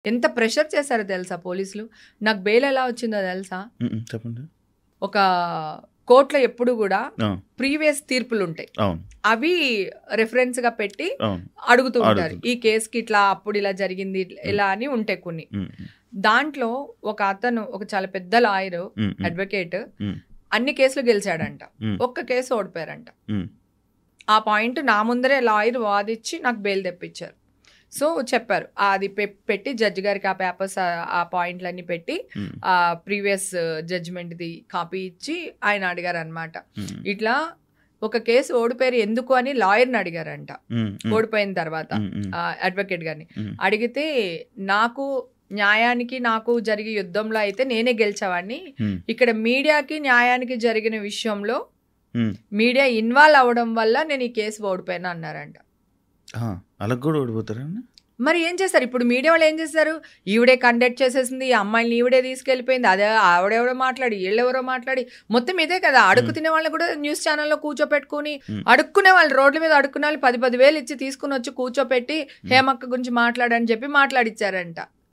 ఎంత ప్రెషర్ చేశారో తెలుసా పోలీసులు. నాకు బెయిల్ ఎలా వచ్చిందో తెలుసా? చెప్పండి. ఒక కోర్టులో ఎప్పుడు కూడా ప్రీవియస్ తీర్పులు ఉంటాయి, అవి రెఫరెన్స్ గా పెట్టి అడుగుతూ ఉంటారు. ఈ కేసుకి ఇట్లా అప్పుడు ఇలా జరిగింది ఇలా అని ఉంటాయి కొన్ని. దాంట్లో ఒక అతను, ఒక చాలా పెద్ద లాయర్, అడ్వకేట్, అన్ని కేసులు గెలిచాడంట, ఒక్క కేసు ఓడిపోయారంట. ఆ పాయింట్ నా ముందరే లాయర్ వాదిచ్చి నాకు బెయిల్ తెప్పించారు. సో చెప్పారు, అది పెట్టి జడ్జి గారికి ఆ పేపర్స్, ఆ పాయింట్లన్నీ పెట్టి ఆ ప్రీవియస్ జడ్జిమెంట్ది కాపీ ఇచ్చి ఆయన అడిగారు అనమాట. ఇట్లా ఒక కేసు ఓడిపోయారు ఎందుకు అని లాయర్ని అడిగారంట. ఓడిపోయిన తర్వాత అడ్వకేట్ గారిని అడిగితే, నాకు న్యాయానికి నాకు జరిగే యుద్ధంలో అయితే నేనే గెలిచేవాడిని, ఇక్కడ మీడియాకి న్యాయానికి జరిగిన విషయంలో మీడియా ఇన్వాల్వ్ అవ్వడం వల్ల నేను ఈ కేసు ఓడిపోయాను అన్నారంట. అలా కూడా ఓడిపోతారండి. మరి ఏం చేస్తారు ఇప్పుడు మీడియా వాళ్ళు? ఏం చేస్తారు, ఈవిడే కండక్ట్ చేసేసింది, ఈ అమ్మాయిని ఈవిడే తీసుకెళ్ళిపోయింది, అదే ఆవిడెవరో మాట్లాడి వీళ్ళెవరో మాట్లాడి మొత్తం ఇదే కదా. అడుగు తినే వాళ్ళు కూడా న్యూస్ ఛానల్లో కూర్చోపెట్టుకుని, అడుక్కునే వాళ్ళు రోడ్ల మీద అడుక్కునే వాళ్ళు 10,000 ఇచ్చి తీసుకుని వచ్చి కూర్చోపెట్టి హేమక్క గురించి మాట్లాడని చెప్పి మాట్లాడిచ్చారంట.